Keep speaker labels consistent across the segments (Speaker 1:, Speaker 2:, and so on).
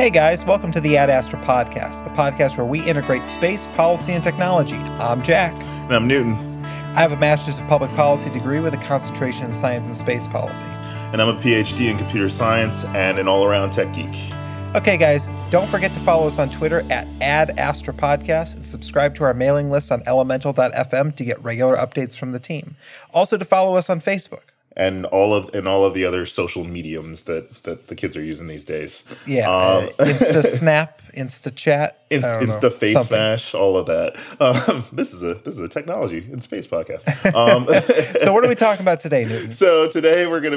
Speaker 1: Hey guys, welcome to the Ad Astra podcast, the podcast where we integrate space, policy, and technology. I'm Jack.
Speaker 2: And I'm Newton.
Speaker 1: I have a Master's of Public Policy degree with a concentration in science and space policy.
Speaker 2: And I'm a PhD in computer science and an all-around tech geek.
Speaker 1: Okay guys, don't forget to follow us on Twitter at Ad Astra Podcast and subscribe to our mailing list on elemental.fm to get regular updates from the team. Also to follow us on Facebook.
Speaker 2: And all of the other social mediums that the kids are using these days.
Speaker 1: Yeah, Insta Snap, Insta Chat,
Speaker 2: Insta Face Smash, all of that. This is a technology in space podcast.
Speaker 1: So what are we talking about today, Newton?
Speaker 2: So today we're gonna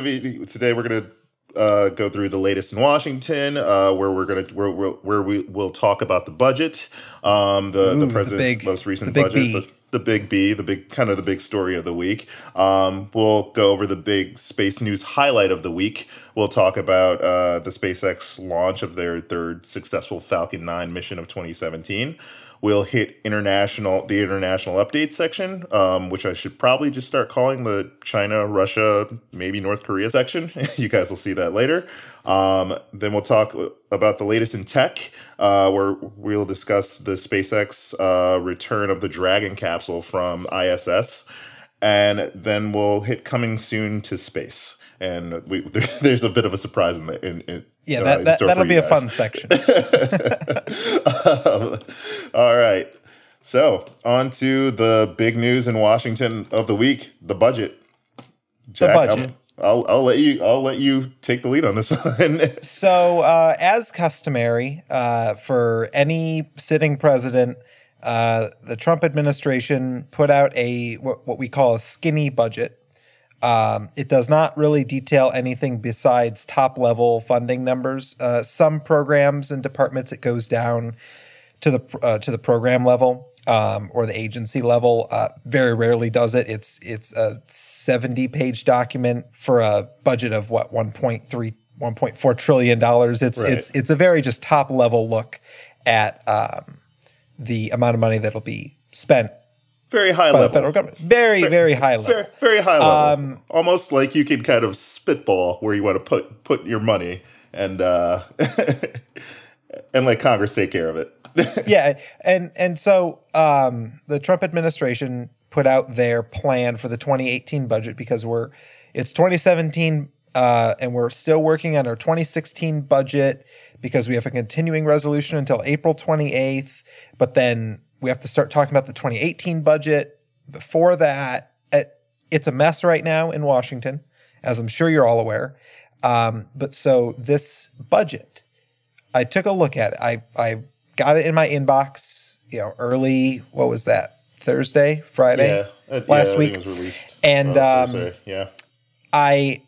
Speaker 2: go through the latest in Washington, where we will talk about the budget, the president's most recent budget. The big B, the big story of the week. We'll go over the big space news highlight of the week. We'll talk about the SpaceX launch of their third successful Falcon 9 mission of 2017. We'll hit the international update section, which I should probably just start calling the China, Russia, maybe North Korea section. You guys will see that later. Then we'll talk about the latest in tech, where we'll discuss the SpaceX return of the Dragon capsule from ISS. And then we'll hit coming soon to space. And there's a bit of a surprise
Speaker 1: that'll be a fun section.
Speaker 2: All right. So on to the big news in Washington of the week: the budget. Jack,
Speaker 1: the budget.
Speaker 2: I'll let you take the lead on this one.
Speaker 1: So, as customary for any sitting president, the Trump administration put out what we call a skinny budget. It does not really detail anything besides top-level funding numbers. Some programs and departments, it goes down to the program level or the agency level. Very rarely does it. It's a 70-page document for a budget of $1.4 trillion. It's a very just top-level look at the amount of money that'll be spent.
Speaker 2: Very high level.
Speaker 1: The federal government. Very high level.
Speaker 2: Very high level. Almost like you can kind of spitball where you want to put your money and and let Congress take care of it.
Speaker 1: Yeah, and so the Trump administration put out their plan for the 2018 budget because it's 2017 and we're still working on our 2016 budget because we have a continuing resolution until April 28th, but then we have to start talking about the 2018 budget. Before that, it's a mess right now in Washington, as I'm sure you're all aware. But so this budget, I took a look at it. I got it in my inbox, early, what was that? Thursday, Friday, last week.
Speaker 2: I think it was released.
Speaker 1: And
Speaker 2: Thursday. Yeah.
Speaker 1: I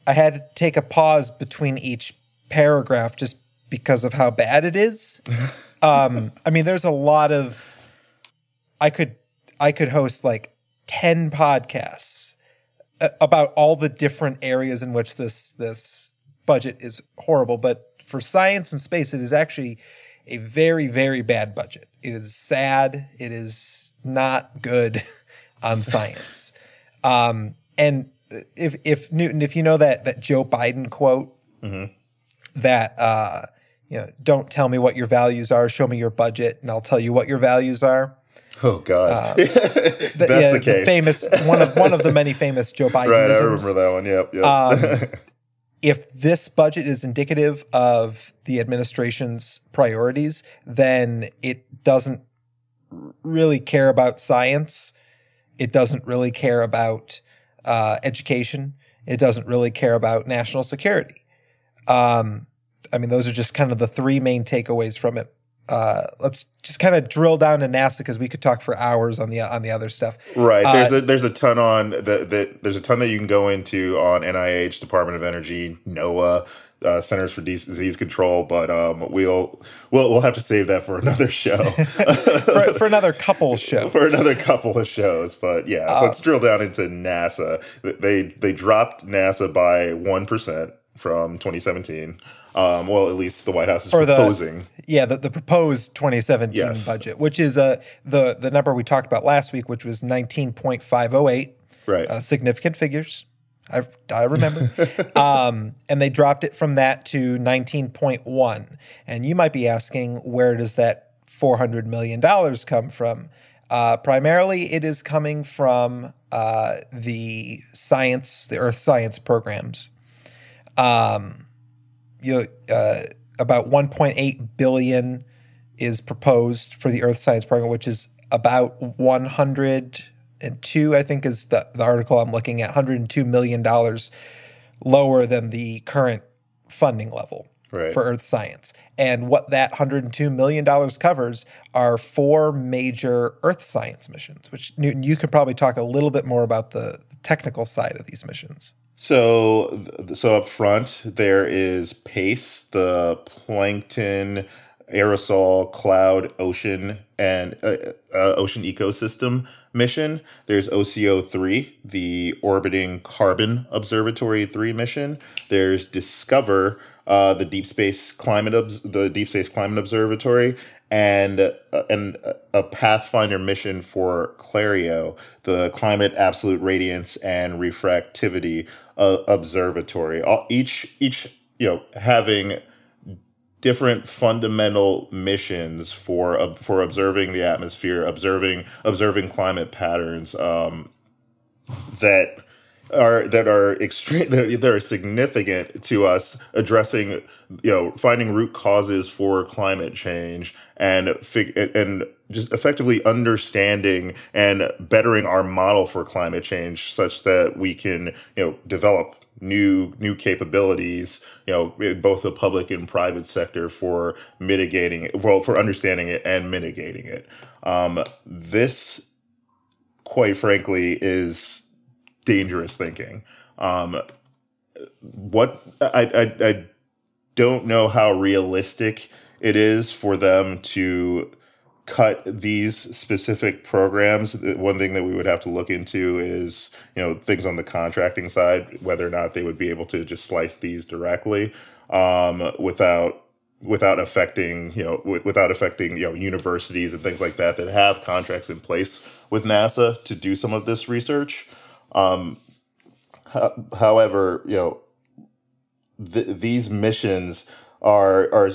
Speaker 1: had to take a pause between each paragraph just because of how bad it is. I mean, there's a lot of. I could host like 10 podcasts about all the different areas in which this budget is horrible. But for science and space, it is actually a very, very bad budget. It is sad. It is not good on science. And if Newton, if you know that Joe Biden quote, that don't tell me what your values are, show me your budget, and I'll tell you what your values are.
Speaker 2: Oh God, that's the case.
Speaker 1: The famous one of the many famous Joe Biden.
Speaker 2: Right, I remember that one. Yep.
Speaker 1: If this budget is indicative of the administration's priorities, then it doesn't really care about science. It doesn't really care about education. It doesn't really care about national security. I mean, those are just kind of the three main takeaways from it. Let's just kind of drill down to NASA because we could talk for hours on the other stuff.
Speaker 2: Right. There's a ton on there's a ton that you can go into on NIH, Department of Energy, NOAA, Centers for Disease Control, but we'll have to save that for another show.
Speaker 1: for another couple shows.
Speaker 2: For another couple of shows, but yeah, let's drill down into NASA. They dropped NASA by 1% from 2017. Well, at least the White House is proposing.
Speaker 1: The proposed 2017 budget, which is the number we talked about last week, which was 19.508.
Speaker 2: Right.
Speaker 1: Significant figures. I remember. And they dropped it from that to 19.1. And you might be asking, where does that $400 million come from? Primarily, it is coming from the Earth science programs. About 1.8 billion is proposed for the Earth science program, which is about 102, I think, is the article I'm looking at, $102 million lower than the current funding level for Earth science. And what that $102 million covers are 4 major Earth science missions, which, Newton, you could probably talk a little bit more about the technical side of these missions.
Speaker 2: So up front, there is PACE, the Plankton Aerosol Cloud Ocean and Ocean Ecosystem mission. There's OCO3, the Orbiting Carbon Observatory 3 mission. There's Discover, the Deep Space Climate Observatory, and a Pathfinder mission for Clario, the Climate Absolute Radiance and Refractivity Observatory. Each having different fundamental missions for observing the atmosphere, observing climate patterns that are extreme, that are significant to us, addressing, finding root causes for climate change and just effectively understanding and bettering our model for climate change, such that we can develop new capabilities, in both the public and private sector for understanding it and mitigating it. This, quite frankly, is dangerous thinking. What I don't know how realistic it is for them to cut these specific programs. One thing that we would have to look into is, things on the contracting side, whether or not they would be able to just slice these directly, without affecting universities and things like that have contracts in place with NASA to do some of this research. However, these missions are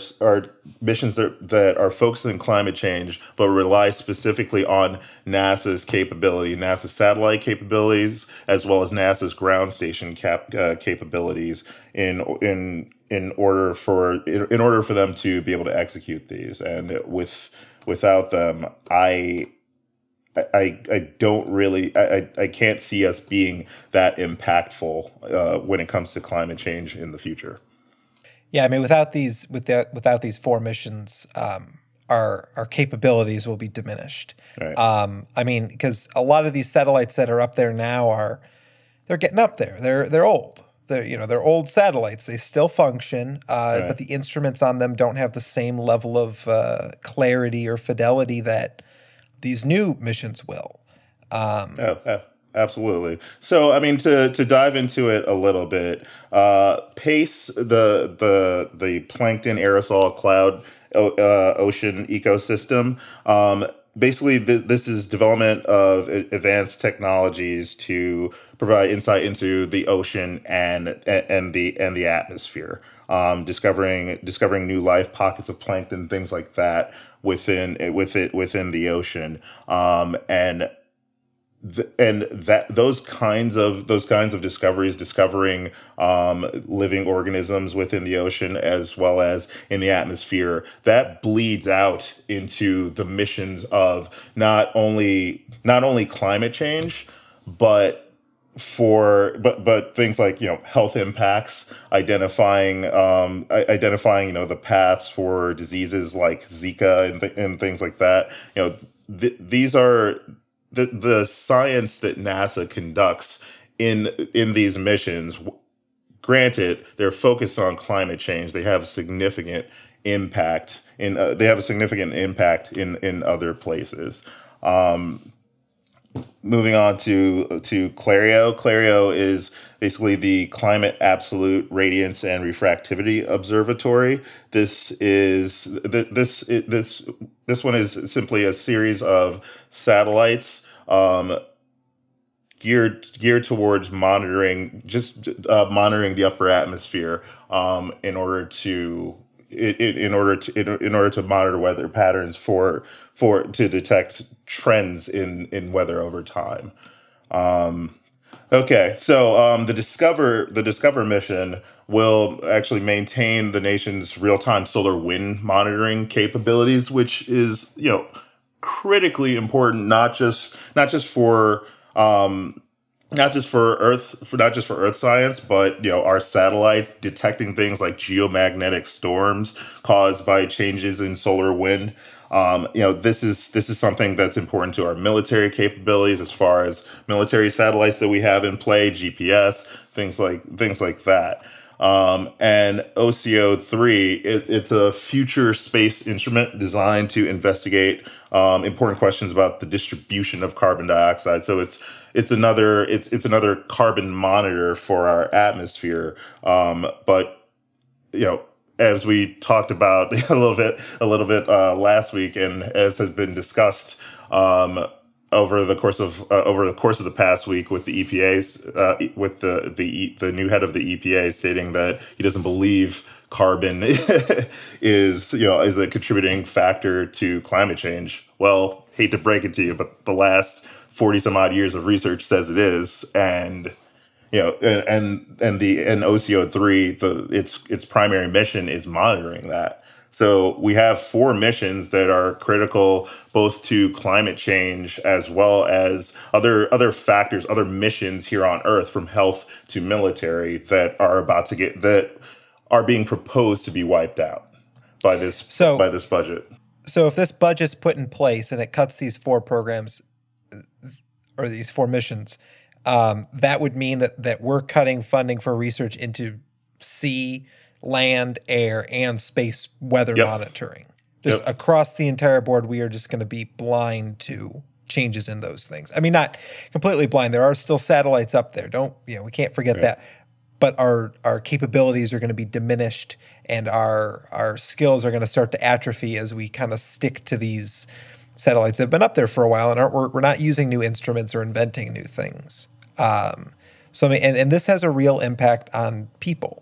Speaker 2: missions that are focused on climate change, but rely specifically on NASA's capability, NASA's satellite capabilities, as well as NASA's ground station capabilities in order for them to be able to execute these. And without them, I can't see us being that impactful when it comes to climate change in the future.
Speaker 1: Yeah, I mean, without these 4 missions, our capabilities will be diminished.
Speaker 2: Right.
Speaker 1: I mean, because a lot of these satellites that are up there now they're getting up there. They're old. They're old satellites. They still function, but the instruments on them don't have the same level of clarity or fidelity that these new missions will.
Speaker 2: Absolutely. So, I mean, to dive into it a little bit, PACE, the Plankton Aerosol Cloud Ocean Ecosystem, basically this is development of advanced technologies to provide insight into the ocean and the atmosphere, discovering new life, pockets of plankton, things like that within the ocean, those kinds of discoveries, discovering living organisms within the ocean as well as in the atmosphere, that bleeds out into the missions of not only climate change, but things like health impacts, identifying the paths for diseases like Zika and things like that. These are the science that NASA conducts in these missions. Granted, they're focused on climate change. They have significant impact in other places. Moving on to Clario. Clario is basically the Climate Absolute Radiance and Refractivity Observatory. This one is simply a series of satellites geared towards monitoring monitoring the upper atmosphere in order to monitor weather patterns to detect trends in weather over time. Okay, so the Discover mission will actually maintain the nation's real-time solar wind monitoring capabilities, which is, critically important, not just for Earth science, but our satellites detecting things like geomagnetic storms caused by changes in solar wind. This is something that's important to our military capabilities, as far as military satellites that we have in play, GPS, things like that. And OCO3, it's a future space instrument designed to investigate important questions about the distribution of carbon dioxide. So it's another carbon monitor for our atmosphere. But as we talked about a little bit last week, and as has been discussed over the course of the past week with the EPA's with the new head of the EPA stating that he doesn't believe carbon is a contributing factor to climate change. Well, hate to break it to you, but the last 40 some odd years of research says it is, and OCO3, its primary mission is monitoring that. So we have 4 missions that are critical both to climate change as well as other factors, other missions here on Earth, from health to military, that are being proposed to be wiped out by this budget.
Speaker 1: So if this budget's put in place and it cuts these 4 programs or these 4 missions, that would mean that we're cutting funding for research into sea, land, air, and space weather monitoring. Just across the entire board, we are just going to be blind to changes in those things. I mean, not completely blind. There are still satellites up there. We can't forget that. But our capabilities are going to be diminished, and our skills are going to start to atrophy as we kind of stick to these satellites that have been up there for a while, and we're not using new instruments or inventing new things. So I mean, and this has a real impact on people.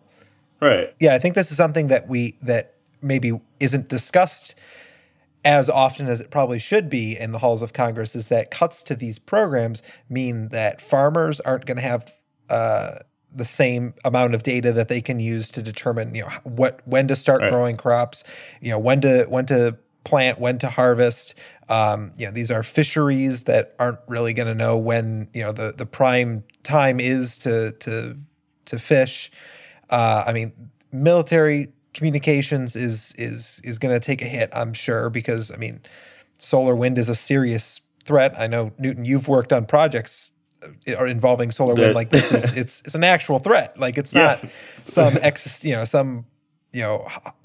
Speaker 2: Right.
Speaker 1: Yeah, I think this is something that maybe isn't discussed as often as it probably should be in the halls of Congress, is that cuts to these programs mean that farmers aren't going to have the same amount of data that they can use to determine, when to start growing crops, when to plant, when to harvest. These are fisheries that aren't really going to know when, the prime time is to fish. I mean, military communications is going to take a hit, I'm sure, because solar wind is a serious threat. I know, Newton, you've worked on projects involving solar wind. Like, this is it's an actual threat. Like, it's not some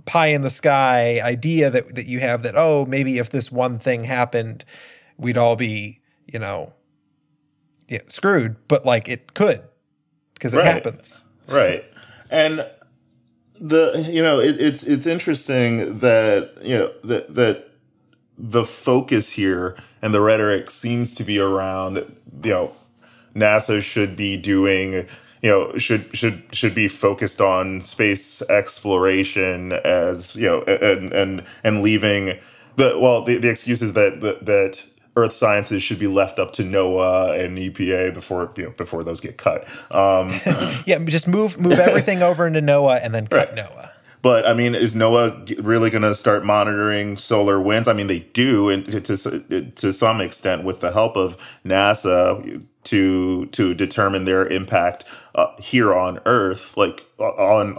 Speaker 1: pie in the sky idea that you have that, maybe if this one thing happened, we'd all be screwed. But like, it could, because it happens.
Speaker 2: Right. And it's interesting that that the focus here and the rhetoric seems to be around NASA should be doing should be focused on space exploration, as and leaving the excuse is that Earth sciences should be left up to NOAA and EPA before those get cut.
Speaker 1: Just move everything over into NOAA and then cut NOAA.
Speaker 2: But is NOAA really going to start monitoring solar winds? They do, and to some extent, with the help of NASA, to determine their impact here on Earth, like on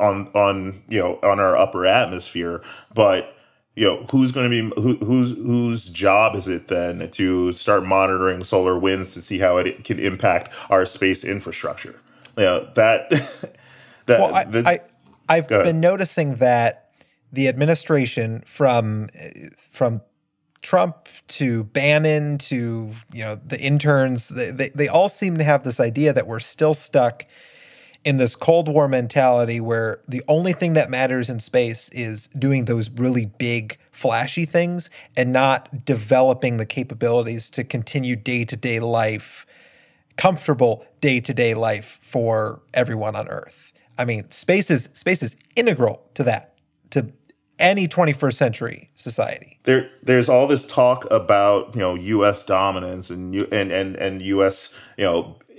Speaker 2: our upper atmosphere. But who's going to be whose job is it then to start monitoring solar winds to see how it can impact our space infrastructure?
Speaker 1: I've been noticing that the administration, from Trump to Bannon to the interns, they all seem to have this idea that we're still stuck in this Cold War mentality where the only thing that matters in space is doing those really big, flashy things and not developing the capabilities to continue day-to-day life comfortable day-to-day life for everyone on Earth. I mean, space is integral to that, to any 21st century society.
Speaker 2: There's all this talk about, U.S. dominance and U.S.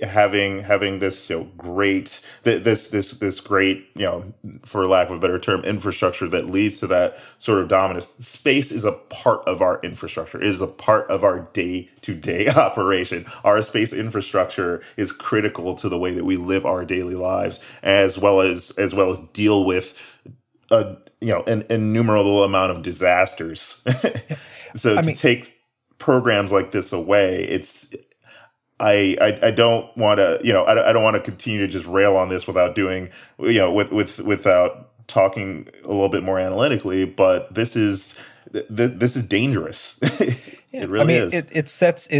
Speaker 2: having this great this great, for lack of a better term, infrastructure that leads to that sort of dominance. Space is a part of our infrastructure. It is a part of our day-to-day operation. Our space infrastructure is critical to the way that we live our daily lives, as well as deal with an innumerable amount of disasters. So to take programs like this away, I don't want to, I don't want to continue to just rail on this without doing, without talking a little bit more analytically. But this is dangerous. It really is.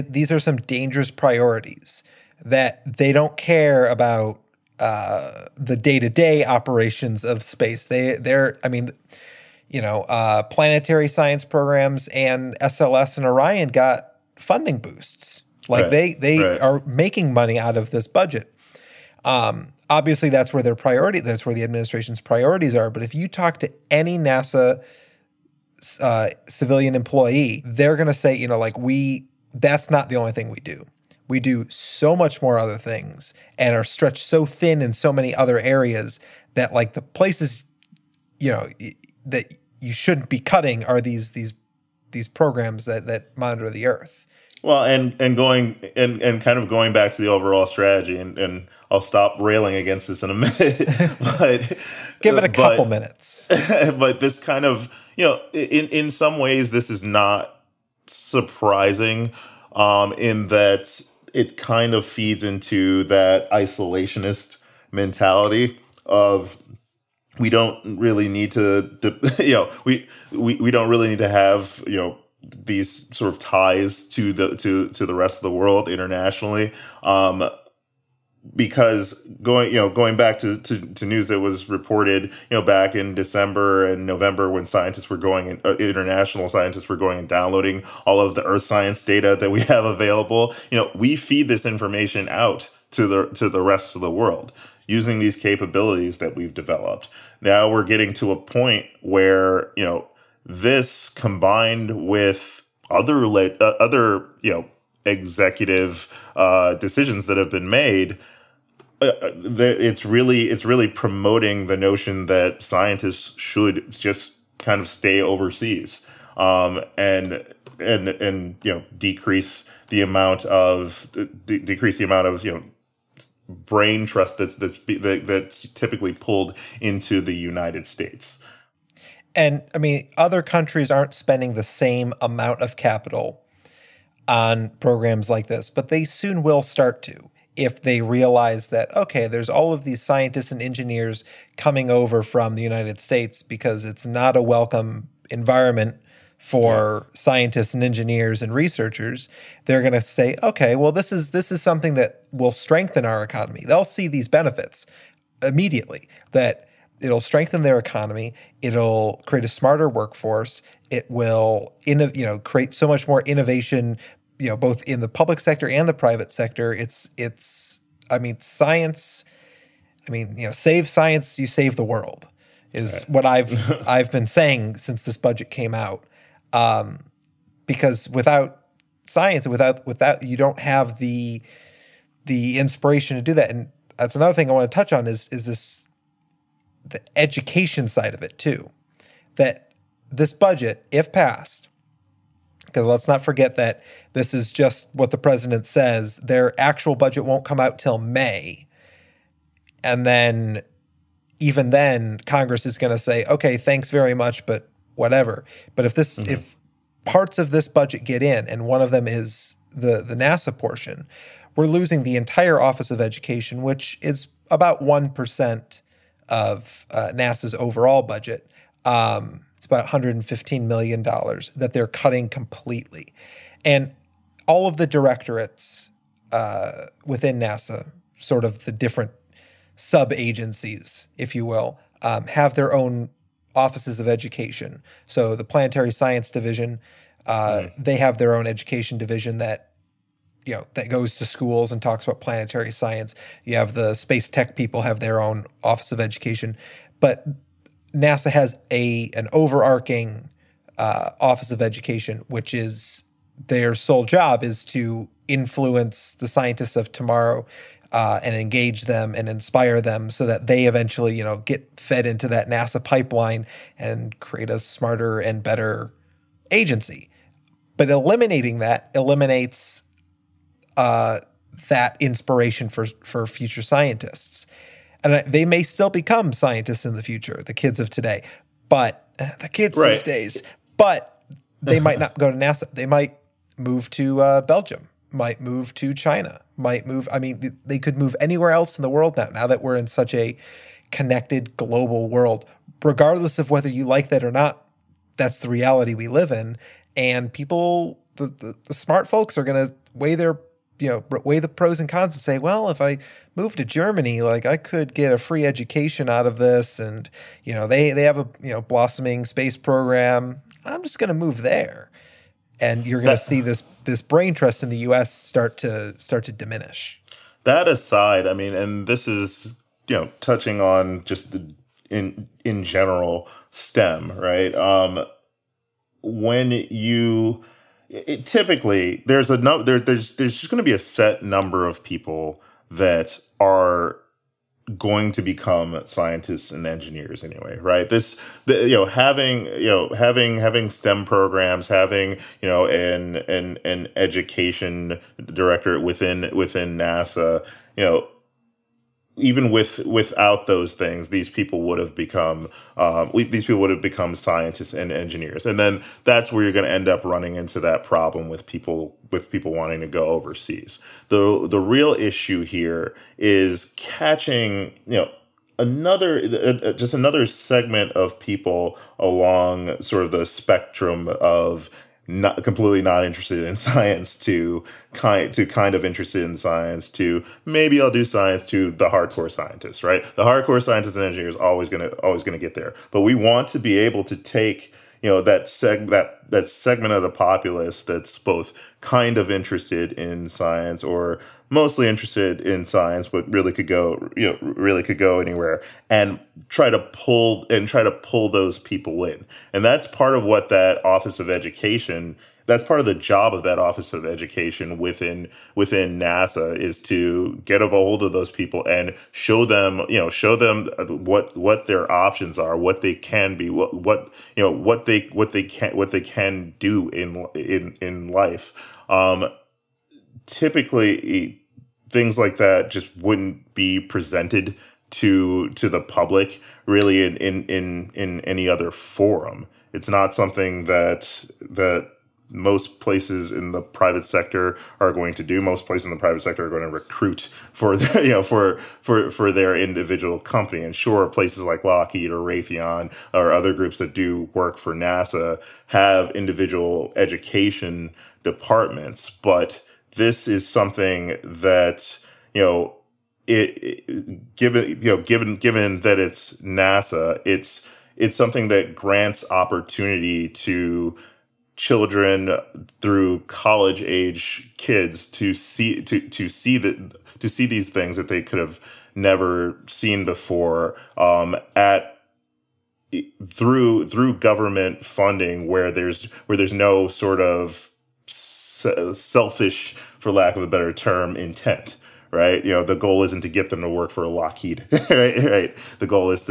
Speaker 1: These are some dangerous priorities that they don't care about the day-to-day operations of space. Planetary science programs and SLS and Orion got funding boosts. Like they are making money out of this budget. Obviously, that's where that's where the administration's priorities are. But if you talk to any NASA civilian employee, they're going to say, that's not the only thing we do. We do so much more other things and are stretched so thin in so many other areas that the places, that you shouldn't be cutting are these programs that monitor the Earth.
Speaker 2: Well, and going back to the overall strategy, and I'll stop railing against this in a minute, but
Speaker 1: give it a couple minutes.
Speaker 2: But this kind of, in some ways, this is not surprising, in that it kind of feeds into that isolationist mentality of we don't really need to, we don't really need to have, these sort of ties to the rest of the world internationally, because going back to news that was reported back in December and November when scientists were international scientists were going and downloading all of the Earth science data that we have available. We feed this information out to the rest of the world using these capabilities that we've developed. Now we're getting to a point where this combined with other executive decisions that have been made, it's really promoting the notion that scientists should just kind of stay overseas, and decrease the amount of brain trust that's typically pulled into the United States.
Speaker 1: And other countries aren't spending the same amount of capital on programs like this, but they soon will start to, if they realize that, okay, there's all of these scientists and engineers coming over from the United States because it's not a welcome environment for scientists and engineers and researchers. They're going to say, okay, well, this is something that will strengthen our economy. They'll see these benefits immediately, that it'll strengthen their economy. It'll create a smarter workforce. It will, create so much more innovation, both in the public sector and the private sector. Science. Save science, you save the world, is what I've been saying since this budget came out. Because without science, without you don't have the inspiration to do that. And that's another thing I want to touch on is the education side of it too. That this budget, if passed, because let's not forget that this is just what the president says, their actual budget won't come out till May. And then, even then, Congress is going to say, okay, thanks very much, but whatever. But if parts of this budget get in, and one of them is the NASA portion, we're losing the entire Office of Education, which is about 1% of NASA's overall budget. It's about $115 million that they're cutting completely. And all of the directorates within NASA, sort of the different sub-agencies, if you will, have their own offices of education. So the Planetary Science Division, they have their own education division that that goes to schools and talks about planetary science. You have the space tech people have their own Office of Education, but NASA has an overarching Office of Education, which is their sole job is to influence the scientists of tomorrow and engage them and inspire them so that they eventually, get fed into that NASA pipeline and create a smarter and better agency. But eliminating that eliminates that inspiration for future scientists. And they may still become scientists in the future, the kids of today, but the kids these days, but they might not go to NASA. They might move to Belgium, might move to China, they could move anywhere else in the world now that we're in such a connected global world. Regardless of whether you like that or not, that's the reality we live in. And people, the smart folks are going to weigh the pros and cons and say, well, if I move to Germany, I could get a free education out of this. And, they have a, blossoming space program. I'm just going to move there. And you're going to see this brain trust in the U.S. start to diminish.
Speaker 2: That aside, and this is, touching on just in general STEM, right? When typically there's just going to be a set number of people that are going to become scientists and engineers anyway, right? Having STEM programs, having an education directorate within NASA, even without those things, these people would have become scientists and engineers, and then that's where you're going to end up running into that problem with people wanting to go overseas. The real issue here is catching another segment of people along sort of the spectrum of completely not interested in science to kind of interested in science to maybe I'll do science to the hardcore scientists, right? The hardcore scientists and engineers always gonna get there. But we want to be able to take that segment of the populace that's both kind of interested in science or mostly interested in science, but really could go anywhere, and try to pull those people in. And that's part of what that Office of Education. That's part of the job of that Office of Education within NASA, is to get a hold of those people and show them what their options are, what they can be, what they can do in life. Typically, things like that just wouldn't be presented to the public really in any other forum. It's not something that most places in the private sector are going to do. Most places in the private sector are going to recruit for for their individual company. And sure, places like Lockheed or Raytheon or other groups that do work for NASA have individual education departments, but this is something that given that it's NASA, it's something that grants opportunity to children through college age kids to see these things that they could have never seen before through government funding, where there's no sort of selfish, for lack of a better term, intent. Right, the goal isn't to get them to work for Lockheed. right. The goal is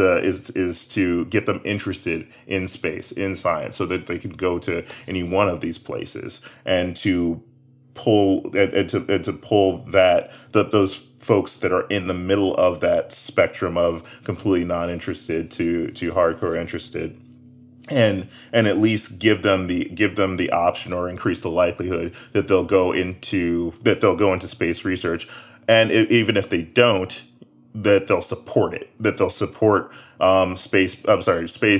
Speaker 2: to get them interested in space, in science, so that they can go to any one of these places, and to pull those folks that are in the middle of that spectrum of completely non-interested to hardcore interested. And at least give them the option, or increase the likelihood that they'll go into space research. And even if they don't, that they'll support it. That they'll support space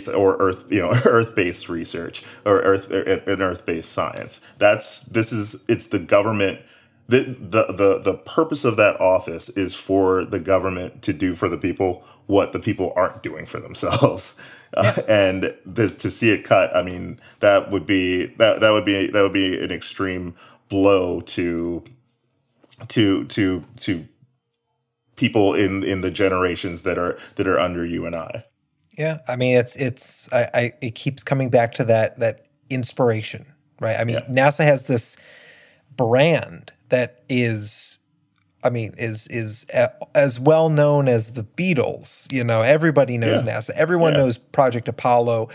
Speaker 2: or Earth, Earth-based research or Earth-based science. It's the government. The purpose of that office is for the government to do for the people what the people aren't doing for themselves. And to see it cut, that would be an extreme blow to to people in the generations that are under you and I.
Speaker 1: Yeah, I mean, it keeps coming back to that inspiration, right? I mean, NASA has this brand that is as well known as the Beatles. You know, everybody knows NASA. Everyone knows Project Apollo.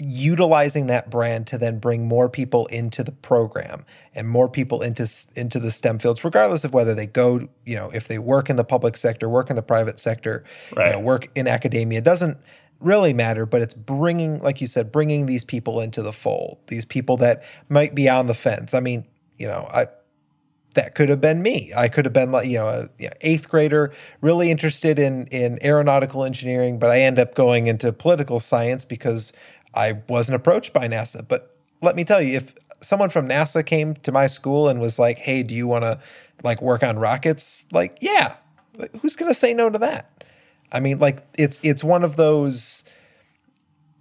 Speaker 1: Utilizing that brand to then bring more people into the program and more people into the STEM fields, regardless of whether they go, you know, if they work in the public sector, work in the private sector, you know, work in academia, it doesn't really matter, but it's bringing, like you said, bringing these people into the fold, these people that might be on the fence. I mean, you know, that could have been me. I could have been like, you know, a eighth grader, really interested in aeronautical engineering, but I end up going into political science because I wasn't approached by NASA. But let me tell you, if someone from NASA came to my school and was like, "Hey, do you want to like work on rockets?" Like, yeah, like, who's going to say no to that? I mean, like it's one of those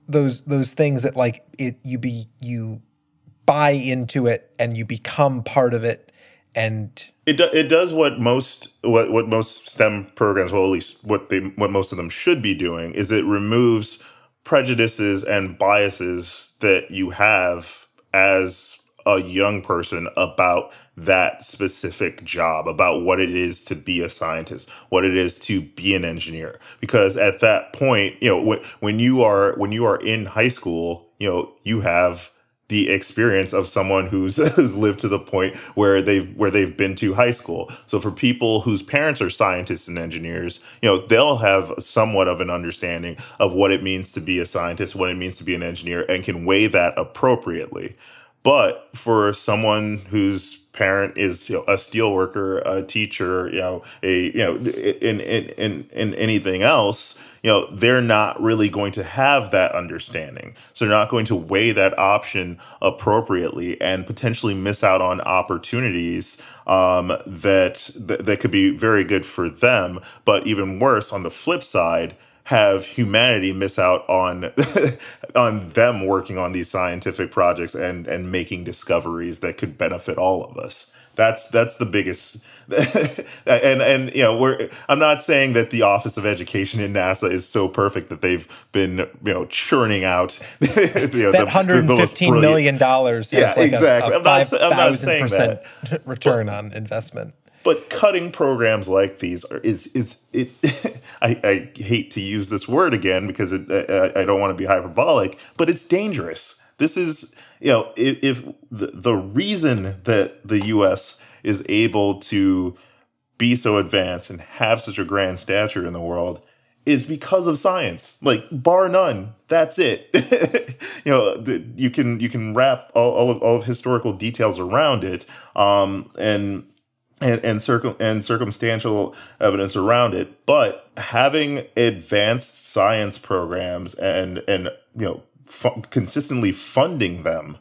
Speaker 1: things that like you buy into it and you become part of it, and
Speaker 2: it does what most STEM programs, well, at least what most of them should be doing, is it removes prejudices and biases that you have as a young person about that specific job, about what it is to be a scientist, what it is to be an engineer. Because at that point, you know, when you are in high school, you know, you have the experience of someone who's lived to the point where they've been to high school. So for people whose parents are scientists and engineers, you know, they'll have somewhat of an understanding of what it means to be a scientist, what it means to be an engineer, and can weigh that appropriately. But for someone whose parent is, you know, a steel worker, a teacher, you know, in anything else, you know, they're not really going to have that understanding. So they're not going to weigh that option appropriately and potentially miss out on opportunities that could be very good for them. But even worse, on the flip side, have humanity miss out on on them working on these scientific projects and making discoveries that could benefit all of us. That's the biggest. and you know, I'm not saying that the Office of Education in NASA is so perfect that they've been, you know, churning out
Speaker 1: that $115 million.
Speaker 2: Yeah, like exactly. I'm not saying that
Speaker 1: return on investment.
Speaker 2: But cutting programs like these is I hate to use this word again because I don't want to be hyperbolic, but it's dangerous. This is, you know, if the reason that the U.S. is able to be so advanced and have such a grand stature in the world is because of science, like bar none. That's it. You know, you can wrap all of historical details around it, and circumstantial evidence around it, but having advanced science programs and you know, consistently funding them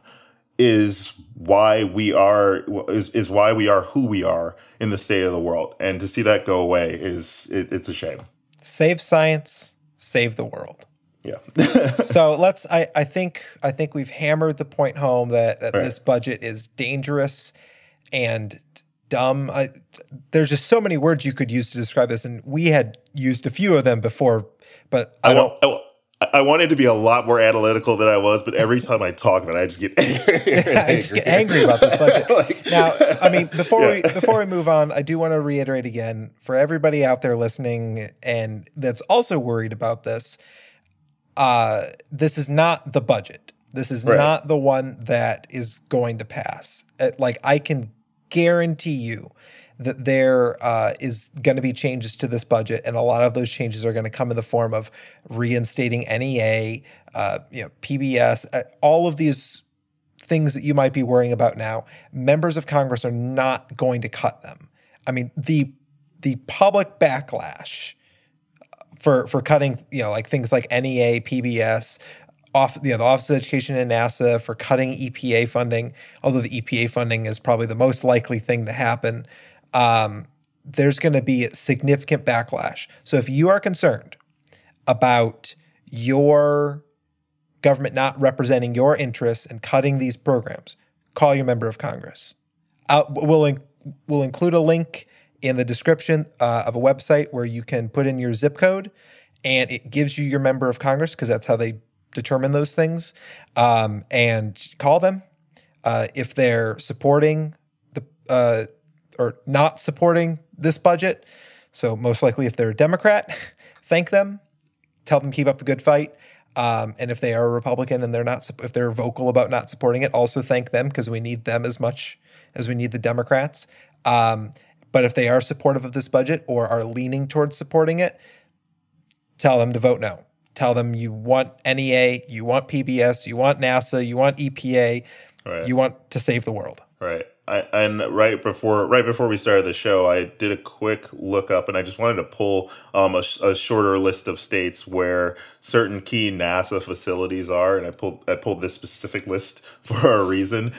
Speaker 2: is why we are who we are in the state of the world. And to see that go away it's a shame.
Speaker 1: Save science, save the world.
Speaker 2: Yeah.
Speaker 1: So I think we've hammered the point home that this budget is dangerous and dumb. There's just so many words you could use to describe this, and we had used a few of them before, but
Speaker 2: I wanted to be a lot more analytical than I was, but every time I talk about it, I just get angry.
Speaker 1: I just get angry about this budget. Now, I mean, before we move on, I do want to reiterate again for everybody out there listening and that's also worried about this. This is not the budget. This is not the one that is going to pass. Like, I can guarantee you that there is going to be changes to this budget, and a lot of those changes are going to come in the form of reinstating NEA, PBS, all of these things that you might be worrying about now. Members of Congress are not going to cut them. I mean, the public backlash for cutting, like things like NEA, PBS, the Office of Education and NASA, for cutting EPA funding, although the EPA funding is probably the most likely thing to happen. There's going to be a significant backlash. So if you are concerned about your government not representing your interests and cutting these programs, call your member of Congress. We'll we'll include a link in the description of a website where you can put in your zip code, and it gives you your member of Congress, because that's how they determine those things. And call them if they're supporting the or not supporting this budget. So most likely, if they're a Democrat, thank them, tell them keep up the good fight. And if they are a Republican and if they're vocal about not supporting it, also thank them, because we need them as much as we need the Democrats. But if they are supportive of this budget or are leaning towards supporting it, tell them to vote no. Tell them you want NEA, you want PBS, you want NASA, you want EPA, right. You want to save the world.
Speaker 2: Right. And right before we started the show, I did a quick look up, and I just wanted to pull a shorter list of states where certain key NASA facilities are, and I pulled this specific list for a reason.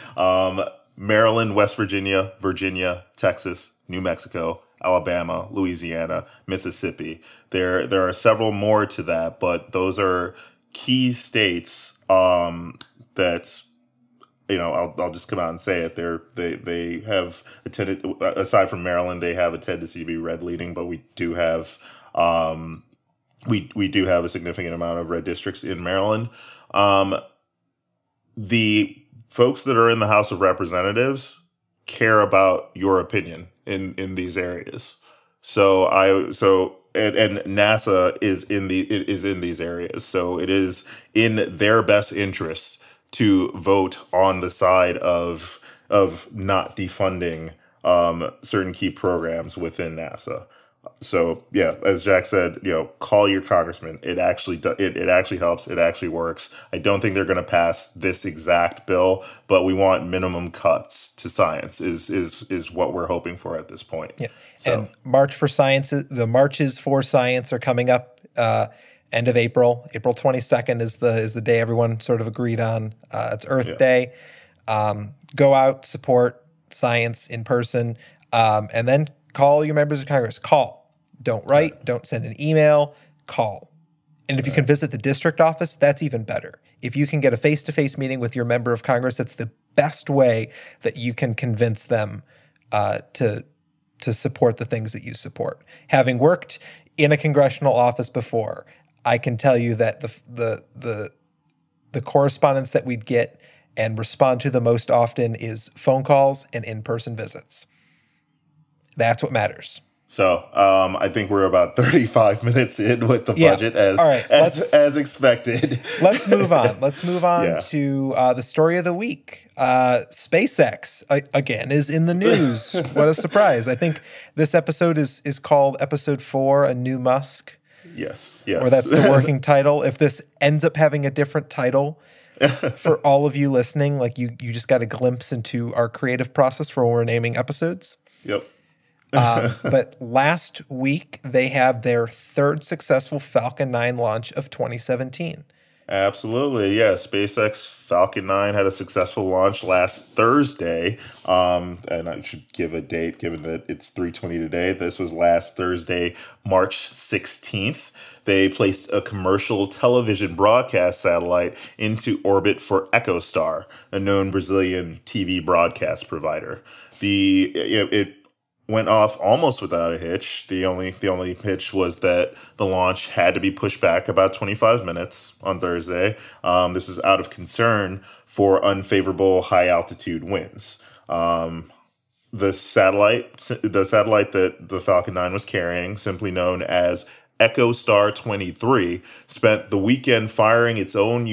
Speaker 2: Maryland, West Virginia, Virginia, Texas, New Mexico, Alabama, Louisiana, Mississippi. There are several more to that, but those are key states that, you know, I'll just come out and say it. They have attended, aside from Maryland, they have a tendency to be red leading, but we do have we do have a significant amount of red districts in Maryland. The folks that are in the House of Representatives care about your opinion in these areas. And NASA is in these areas. So it is in their best interests to vote on the side of not defunding certain key programs within NASA. So yeah, as Jack said, you know, call your congressman. It actually helps. It actually works. I don't think they're going to pass this exact bill, but we want minimum cuts to science is what we're hoping for at this point.
Speaker 1: Yeah. So. And the marches for science are coming up end of April. April 22nd is the day everyone sort of agreed on. It's Earth Day. Go out, support science in person, and then call your members of Congress. Call. Don't write. Don't send an email. Call. And if you can visit the district office, that's even better. If you can get a face-to-face meeting with your member of Congress, that's the best way that you can convince them to support the things that you support. Having worked in a congressional office before, I can tell you that the correspondence that we'd get and respond to the most often is phone calls and in-person visits. That's what matters.
Speaker 2: So I think we're about 35 minutes in with the budget as expected.
Speaker 1: Let's move on. Let's move on to the story of the week. SpaceX, again, is in the news. What a surprise. I think this episode is called Episode 4, A New Musk.
Speaker 2: Yes.
Speaker 1: Or that's the working title. If this ends up having a different title for all of you listening, like you just got a glimpse into our creative process for when we're naming episodes.
Speaker 2: Yep.
Speaker 1: But last week, they had their third successful Falcon 9 launch of 2017.
Speaker 2: Absolutely. Yeah. SpaceX Falcon 9 had a successful launch last Thursday. And I should give a date, given that it's 3:20 today. This was last Thursday, March 16th. They placed a commercial television broadcast satellite into orbit for EchoStar, a known Brazilian TV broadcast provider. It went off almost without a hitch. The only hitch was that the launch had to be pushed back about 25 minutes on Thursday. This is out of concern for unfavorable high altitude winds. The satellite that the Falcon 9 was carrying, simply known as EchoStar 23, spent the weekend firing its own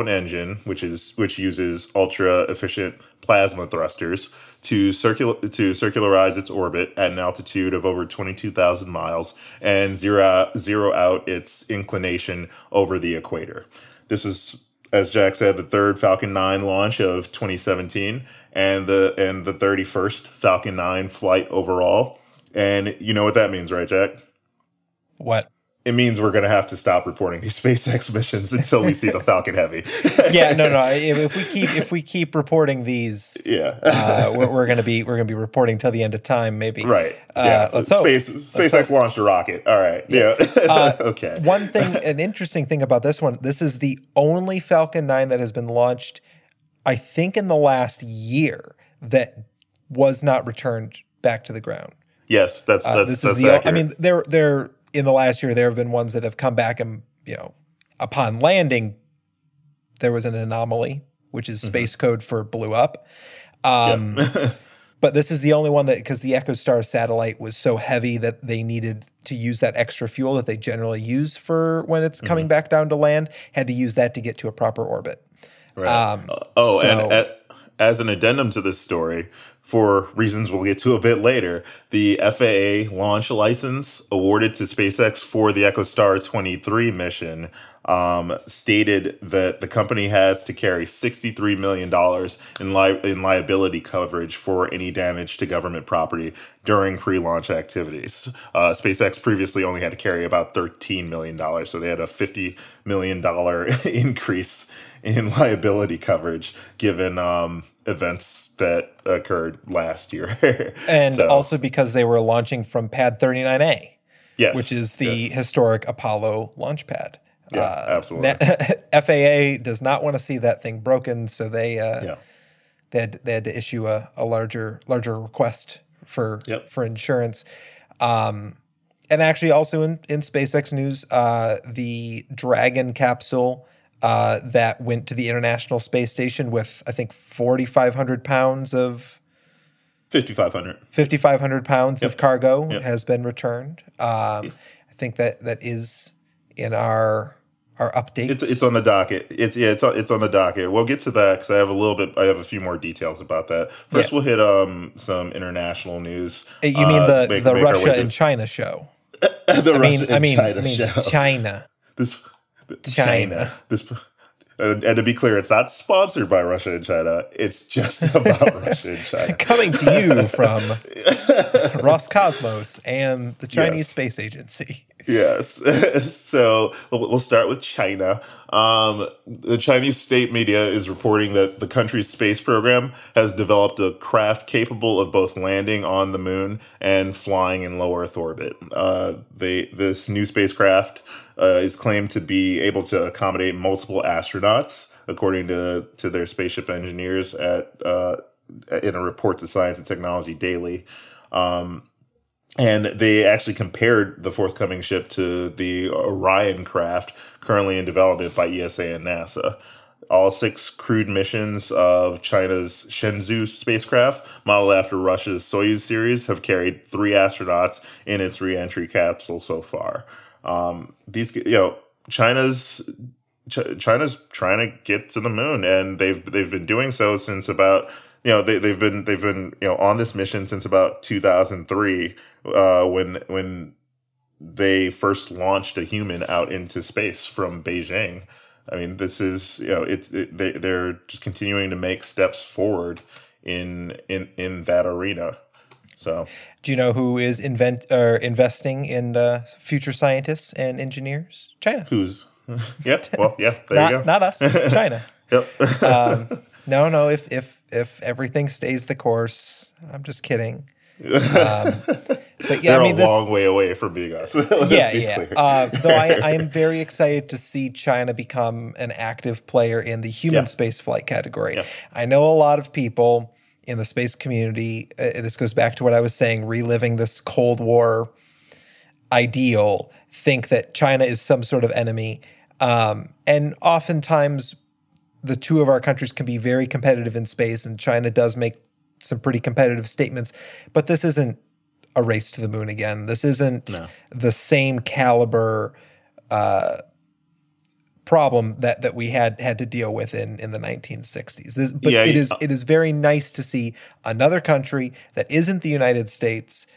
Speaker 2: engine, which uses ultra efficient plasma thrusters to circularize its orbit at an altitude of over 22,000 miles and zero out its inclination over the equator. This is, as Jack said, the third Falcon 9 launch of 2017 and the 31st Falcon 9 flight overall. And you know what that means, right, Jack?
Speaker 1: What?
Speaker 2: It means we're going to have to stop reporting these SpaceX missions until we see the Falcon Heavy.
Speaker 1: No. If we keep reporting these, we're going to be reporting till the end of time, maybe.
Speaker 2: Right.
Speaker 1: Let's hope.
Speaker 2: SpaceX launched a rocket. All right. Yeah. Okay.
Speaker 1: An interesting thing about this one, this is the only Falcon 9 that has been launched, I think, in the last year that was not returned back to the ground.
Speaker 2: Yes, that's accurate.
Speaker 1: I mean, there in the last year there have been ones that have come back and upon landing there was an anomaly, which is space code for blew up. But this is the only one that, because the EchoStar satellite was so heavy that they needed to use that extra fuel that they generally use for when it's coming back down to land, had to use that to get to a proper orbit.
Speaker 2: Right. And as an addendum to this story, for reasons we'll get to a bit later, the FAA launch license awarded to SpaceX for the EchoStar 23 mission stated that the company has to carry $63 million in liability coverage for any damage to government property during pre-launch activities. SpaceX previously only had to carry about $13 million, so they had a $50 million increase in liability coverage given events that occurred last year.
Speaker 1: And also because they were launching from Pad 39A,
Speaker 2: yes,
Speaker 1: which is the historic Apollo launch pad.
Speaker 2: Yeah, absolutely.
Speaker 1: FAA does not want to see that thing broken, so they had to issue a larger request for insurance. And actually, also in SpaceX news, the Dragon capsule that went to the International Space Station with, I think, 4,500 pounds of 5,500 pounds of cargo has been returned. I think that is in our update.
Speaker 2: It's on the docket. It's on the docket. We'll get to that because I have a few more details about that. First, we'll hit some international news.
Speaker 1: You mean the Russia and China show?
Speaker 2: China. China. And to be clear, it's not sponsored by Russia and China. It's just about Russia and China.
Speaker 1: Coming to you from Roscosmos and the Chinese Space Agency.
Speaker 2: Yes. So we'll start with China. The Chinese state media is reporting that the country's space program has developed a craft capable of both landing on the moon and flying in low Earth orbit. This new spacecraft is claimed to be able to accommodate multiple astronauts, according to their spaceship engineers in a report to Science and Technology Daily. And they actually compared the forthcoming ship to the Orion craft currently in development by ESA and NASA. All 6 crewed missions of China's Shenzhou spacecraft, modeled after Russia's Soyuz series, have carried 3 astronauts in its re-entry capsule so far. China's trying to get to the moon, and they've been doing so since about they've been on this mission since about 2003 when they first launched a human out into space from Beijing. I mean, this is they're just continuing to make steps forward in that arena. So,
Speaker 1: do you know who is investing in future scientists and engineers? China.
Speaker 2: Who's? Yep. Well, yeah. There you go.
Speaker 1: Not us. China.
Speaker 2: Yep.
Speaker 1: No. If everything stays the course, I'm just kidding. But yeah,
Speaker 2: they're a long way away from being us.
Speaker 1: Though I am very excited to see China become an active player in the human space flight category. Yeah. I know a lot of people in the space community, this goes back to what I was saying, reliving this Cold War ideal, think that China is some sort of enemy. And oftentimes the two of our countries can be very competitive in space, and China does make some pretty competitive statements. But this isn't a race to the moon again. This isn't the same caliber problem that we had to deal with in the 1960s. It is very nice to see another country that isn't the United States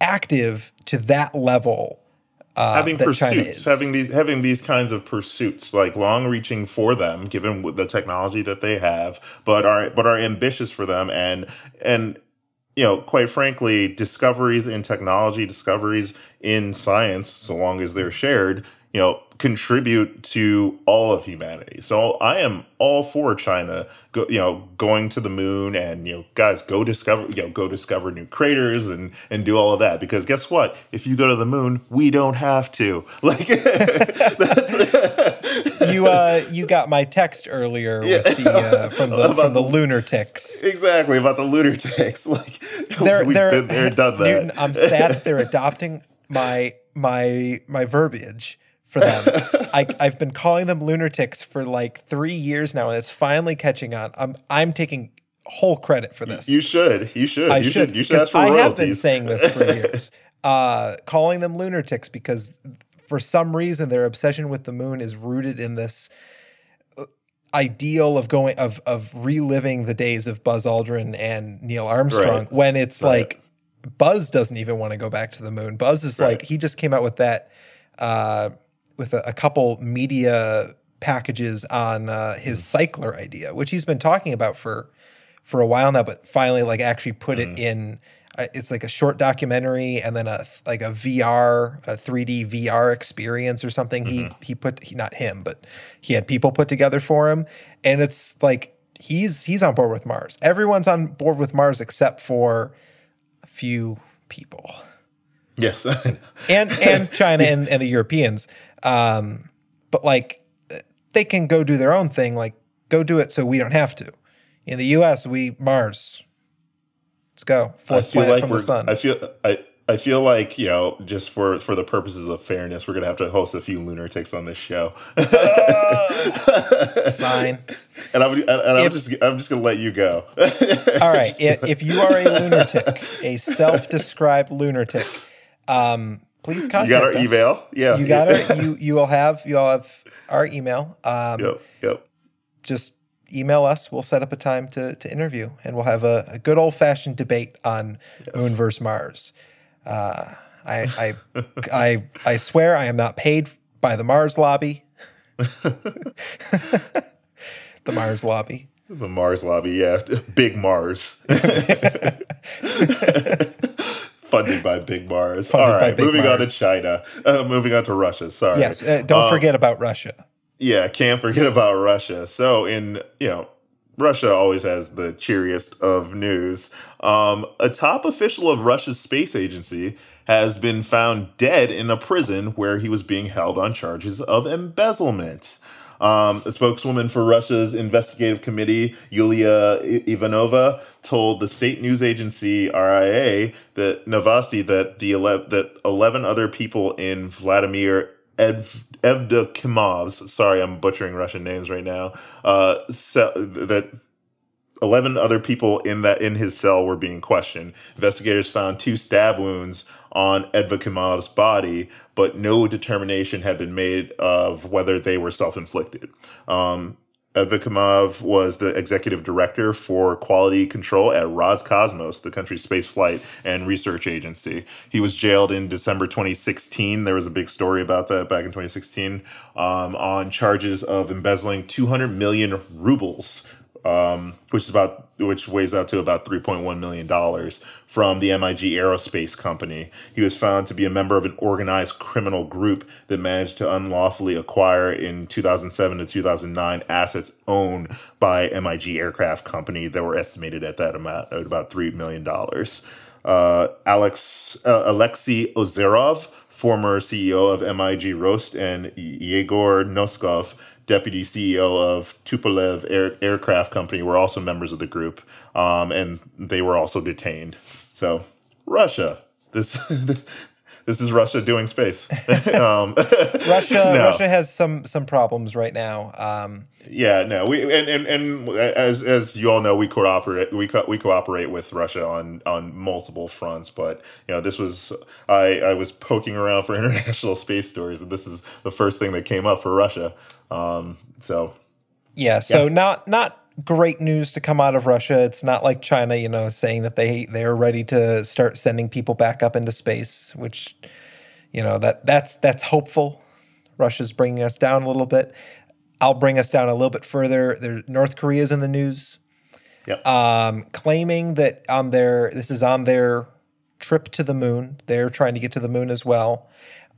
Speaker 1: active to that level.
Speaker 2: Having pursuits, having these kinds of pursuits, like long-reaching for them, given the technology that they have, but are ambitious for them, and quite frankly, discoveries in technology, discoveries in science, so long as they're shared, contribute to all of humanity. So I am all for China, going to the moon and, guys, go discover new craters and do all of that. Because guess what? If you go to the moon, we don't have to. Like,
Speaker 1: you got my text earlier with the, from the lunar ticks.
Speaker 2: Exactly, about the lunar ticks. Like
Speaker 1: they're
Speaker 2: done that.
Speaker 1: Newton, I'm sad that they're adopting my verbiage for them. I've been calling them lunar ticks for like 3 years now, and it's finally catching on. I'm taking whole credit for this.
Speaker 2: You should. You should ask for royalties.
Speaker 1: I have been saying this for years. Calling them lunar ticks because for some reason their obsession with the moon is rooted in this ideal of reliving the days of Buzz Aldrin and Neil Armstrong, when it's like Buzz doesn't even want to go back to the moon. Buzz is like, he just came out with that with a couple media packages on his cycler idea, which he's been talking about for a while now, but finally like actually put it in. It's like a short documentary and then a 3D VR experience or something. Not him, but he had people put together for him. And it's like, he's on board with Mars. Everyone's on board with Mars except for a few people.
Speaker 2: Yes.
Speaker 1: and China and the Europeans. But like, they can go do their own thing. Like, go do it so we don't have to. In the US, Mars. Let's go. Fourth planet from the sun.
Speaker 2: I feel like, you know, just for the purposes of fairness, we're gonna have to host a few lunatics on this show.
Speaker 1: Fine.
Speaker 2: And I'm just gonna let you go.
Speaker 1: All right. If you are a lunatic, a self-described lunatic, please contact us.
Speaker 2: You got our email. Yeah.
Speaker 1: You got our. You'll have our email.
Speaker 2: Yep.
Speaker 1: Just email us. We'll set up a time to interview, and we'll have a good old-fashioned debate on Moon versus Mars. I swear I am not paid by the Mars lobby. The Mars lobby.
Speaker 2: The Mars lobby, yeah. Big Mars. Funded by Big Mars. All right, moving on to China. Moving on to Russia, sorry.
Speaker 1: Yes, don't forget about Russia.
Speaker 2: Yeah, can't forget about Russia. So Russia always has the cheeriest of news. A top official of Russia's space agency has been found dead in a prison where he was being held on charges of embezzlement. A spokeswoman for Russia's investigative committee, Yulia Ivanova, told the state news agency RIA that Novosti that 11 other people in Vladimir Evdokimov's, sorry, I'm butchering Russian names right now, that 11 other people in his cell were being questioned. Investigators found 2 stab wounds on Evdokimov's body, but no determination had been made of whether they were self-inflicted. Evdokimov was the executive director for quality control at Roscosmos, the country's space flight and research agency. He was jailed in December 2016. There was a big story about that back in 2016 on charges of embezzling 200 million rubles, which weighs out to about $3.1 million from the MIG Aerospace Company. He was found to be a member of an organized criminal group that managed to unlawfully acquire in 2007 to 2009 assets owned by MIG Aircraft Company that were estimated at that amount at about $3 million. Alexei Ozerov, former CEO of MIG Rost, and Yegor Noskov, deputy CEO of Tupolev Aircraft Company, were also members of the group, and they were also detained. So, Russia. This is Russia doing space.
Speaker 1: Russia has some problems right now.
Speaker 2: As you all know, we cooperate with Russia on multiple fronts. But this was I was poking around for international space stories, and this is the first thing that came up for Russia.
Speaker 1: Not great news to come out of Russia. It's not like China, saying that they are ready to start sending people back up into space, which, that's hopeful. Russia's bringing us down a little bit. I'll bring us down a little bit further. North Korea's in the news, claiming that this is on their trip to the moon. They're trying to get to the moon as well.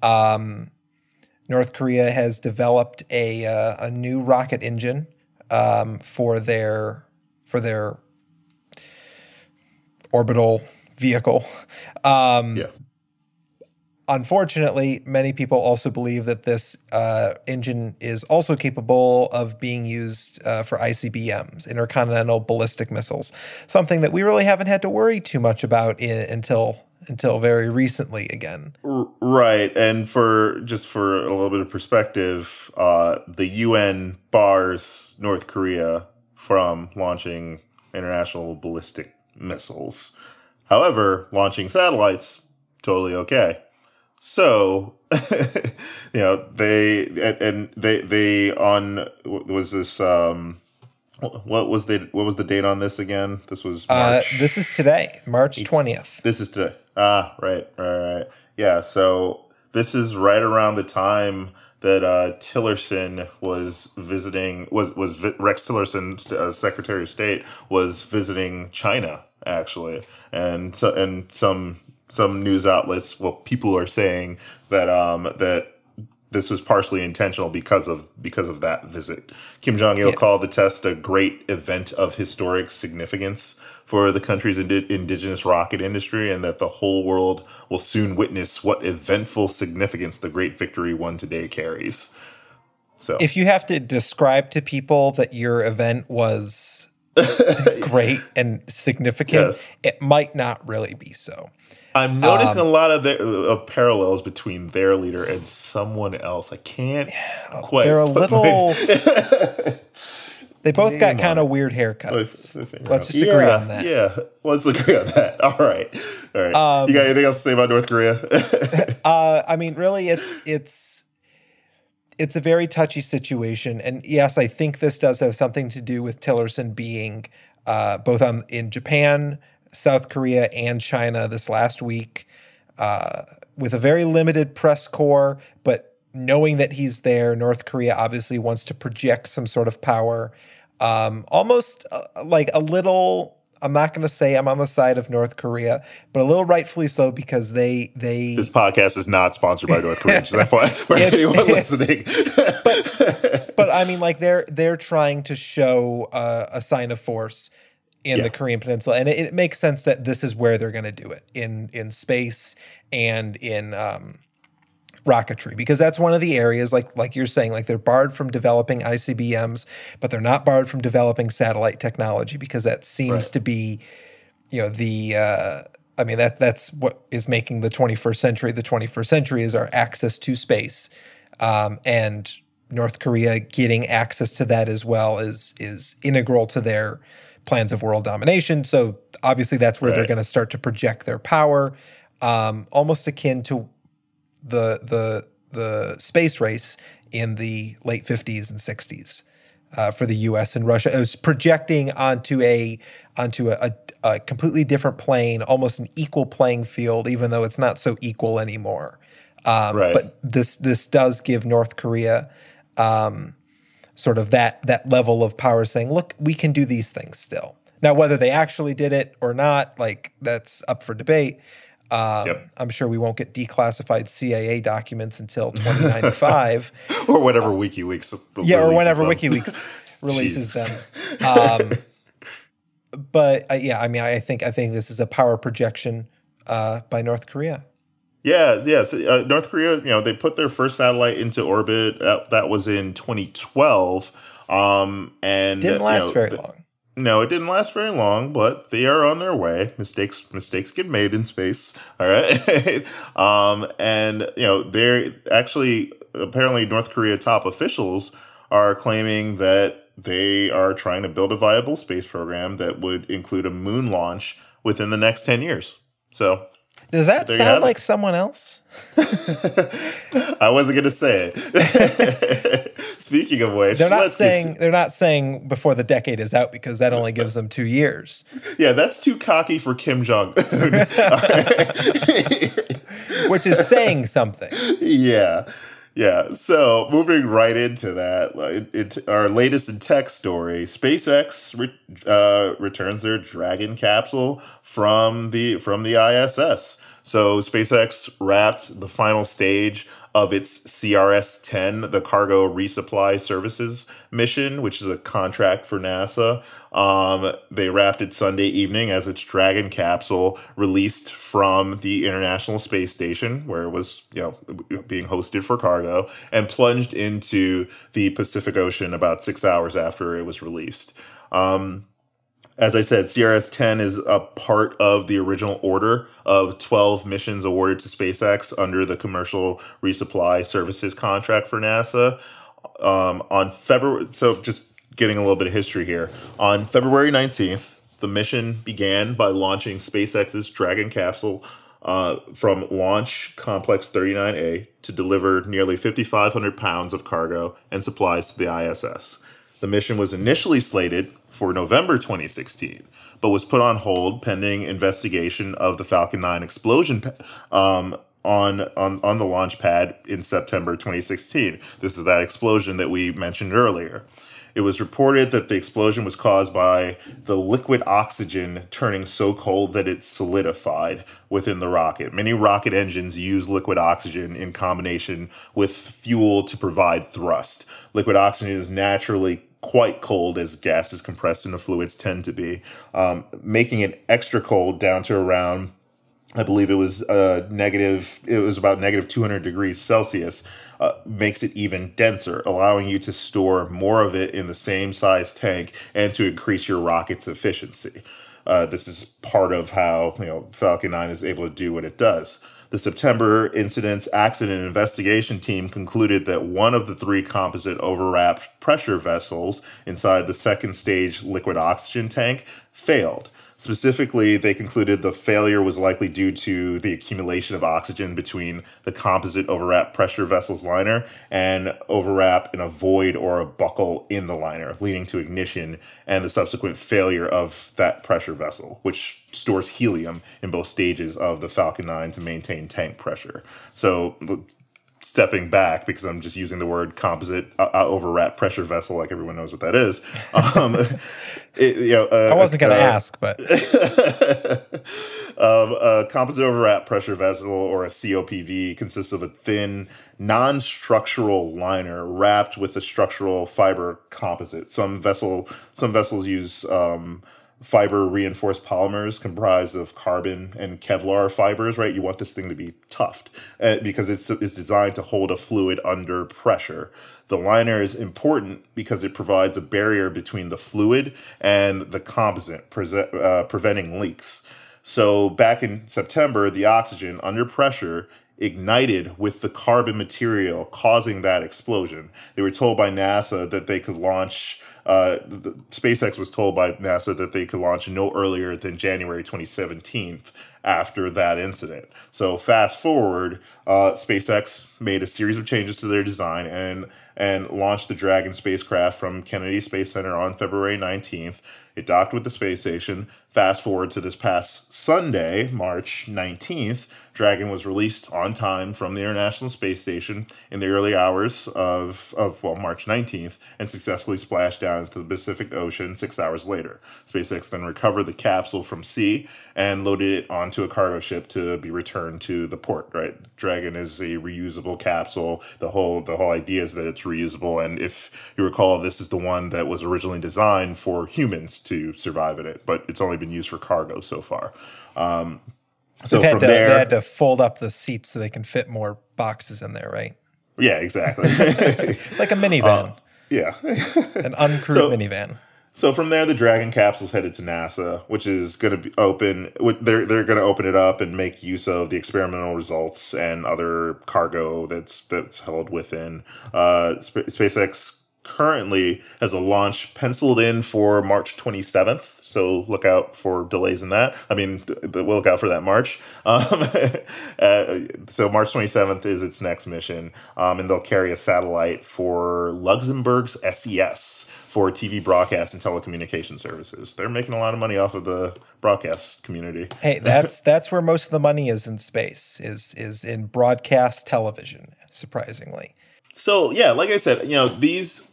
Speaker 1: North Korea has developed a new rocket engine for their orbital vehicle. Unfortunately, many people also believe that this engine is also capable of being used for ICBMs, intercontinental ballistic missiles, something that we really haven't had to worry too much about until very recently again.
Speaker 2: Right. And for a little bit of perspective, the UN bars North Korea from launching international ballistic missiles. However, launching satellites, totally okay. So, they was this, what was the date on this again? This was March.
Speaker 1: This is today, March 20th.
Speaker 2: This is today. Right. Yeah. So this is right around the time that Tillerson was visiting, Rex Tillerson, Secretary of State, was visiting China, actually. And some news outlets, people are saying that that this was partially intentional because of that visit. Kim Jong-il called the test a great event of historic significance for the country's indigenous rocket industry, and that the whole world will soon witness what eventful significance the great victory won today carries. So,
Speaker 1: if you have to describe to people that your event was great and significant, it might not really be so.
Speaker 2: I'm noticing a lot of parallels between their leader and someone else. I can't quite.
Speaker 1: They're a little. They both got kind of weird haircuts. Let's just agree on that.
Speaker 2: Yeah, let's agree on that. All right. You got anything else to say about North Korea?
Speaker 1: I mean, really, it's a very touchy situation, and yes, I think this does have something to do with Tillerson being both in Japan, South Korea, and China this last week, with a very limited press corps, but knowing that he's there, North Korea obviously wants to project some sort of power, almost like a little. I'm not going to say I'm on the side of North Korea, but a little rightfully so, because they.
Speaker 2: This podcast is not sponsored by North Korea. Just FYI for anyone listening.
Speaker 1: but I mean, like they're trying to show a sign of force in the Korean Peninsula, and it makes sense that this is where they're going to do it in space and in rocketry, because that's one of the areas, like you're saying, like they're barred from developing ICBMs, but they're not barred from developing satellite technology, because that seems to be, I mean, that's what is making the 21st century. The 21st century is our access to space, and North Korea getting access to that as well is integral to their plans of world domination. So obviously that's where they're going to start to project their power, almost akin to the space race in the late 50s and 60s for the U.S. and Russia. It was projecting onto a completely different plane, almost an equal playing field, even though it's not so equal anymore. But this does give North Korea sort of that level of power, saying, look, we can do these things still. Now, whether they actually did it or not, like, that's up for debate. I'm sure we won't get declassified CIA documents until 2095.
Speaker 2: Or whatever WikiLeaks
Speaker 1: or whenever WikiLeaks releases them. But I mean, I think this is a power projection by North Korea.
Speaker 2: Yes. North Korea, they put their first satellite into orbit. That was in 2012. And
Speaker 1: didn't last very long.
Speaker 2: No, it didn't last very long, but they are on their way. Mistakes get made in space. All right. And they're actually, apparently North Korea top officials are claiming that they are trying to build a viable space program that would include a moon launch within the next 10 years. So
Speaker 1: does that sound like someone else?
Speaker 2: I wasn't going to say it. Speaking of which,
Speaker 1: they're not saying before the decade is out, because that only gives them 2 years.
Speaker 2: Yeah, that's too cocky for Kim Jong.
Speaker 1: Which is saying something.
Speaker 2: Yeah. So moving right into that, our latest in tech story: SpaceX returns their Dragon capsule from the ISS. So SpaceX wrapped the final stage of its CRS-10, the Cargo Resupply Services mission, which is a contract for NASA. They wrapped it Sunday evening as its Dragon capsule released from the International Space Station, where it was, being hosted for cargo, and plunged into the Pacific Ocean about 6 hours after it was released. As I said, CRS-10 is a part of the original order of 12 missions awarded to SpaceX under the Commercial Resupply Services contract for NASA. So just getting a little bit of history here. On February 19th, the mission began by launching SpaceX's Dragon capsule from Launch Complex 39A to deliver nearly 5,500 pounds of cargo and supplies to the ISS. The mission was initially slated for November 2016, but was put on hold pending investigation of the Falcon 9 explosion on the launch pad in September 2016. This is that explosion that we mentioned earlier. It was reported that the explosion was caused by the liquid oxygen turning so cold that it solidified within the rocket. Many rocket engines use liquid oxygen in combination with fuel to provide thrust. Liquid oxygen is naturally quite cold as gases compressed into fluids tend to be, making it extra cold down to around, I believe it was about negative 200 degrees Celsius, makes it even denser, allowing you to store more of it in the same size tank and to increase your rocket's efficiency. This is part of how Falcon 9 is able to do what it does. The September incident's accident investigation team concluded that one of the 3 composite overwrapped pressure vessels inside the second stage liquid oxygen tank failed. Specifically, they concluded the failure was likely due to the accumulation of oxygen between the composite overwrap pressure vessel's liner and overwrap in a void or a buckle in the liner, leading to ignition and the subsequent failure of that pressure vessel, which stores helium in both stages of the Falcon 9 to maintain tank pressure. So, stepping back, because I'm just using the word composite overwrap pressure vessel like everyone knows what that is.
Speaker 1: I wasn't going to ask, but
Speaker 2: a composite overwrap pressure vessel, or a COPV, consists of a thin, non-structural liner wrapped with a structural fiber composite. Some vessels use fiber reinforced polymers comprised of carbon and Kevlar fibers, right? You want this thing to be tough because it's designed to hold a fluid under pressure. The liner is important because it provides a barrier between the fluid and the composite, preventing leaks. So back in September, the oxygen under pressure ignited with the carbon material, causing that explosion. They were told by NASA that they could launch SpaceX was told by NASA that they could launch no earlier than January 2017 after that incident. So fast forward, SpaceX made a series of changes to their design and launched the Dragon spacecraft from Kennedy Space Center on February 19th. It docked with the space station. Fast forward to this past Sunday, March 19th, Dragon was released on time from the International Space Station in the early hours of March 19th and successfully splashed down into the Pacific Ocean 6 hours later. SpaceX then recovered the capsule from sea and loaded it onto a cargo ship to be returned to the port, right? Dragon is a reusable capsule. The whole idea is that it's reusable. And if you recall, this is the one that was originally designed for humans to survive in it, but it's only been used for cargo so far. So
Speaker 1: they had to fold up the seats so they can fit more boxes in there, right?
Speaker 2: Yeah, exactly.
Speaker 1: Like a minivan.
Speaker 2: Yeah.
Speaker 1: An uncrewed minivan.
Speaker 2: So from there, the Dragon capsule's headed to NASA, which is going to be open. They're going to open it up and make use of the experimental results and other cargo that's held within. SpaceX currently has a launch penciled in for March 27th. So look out for delays in that. I mean, we'll look out for that March. So March 27th is its next mission. And they'll carry a satellite for Luxembourg's SES for TV broadcast and telecommunication services. They're making a lot of money off of the broadcast community.
Speaker 1: Hey, that's where most of the money is in space, is in broadcast television, surprisingly.
Speaker 2: So yeah, like I said, these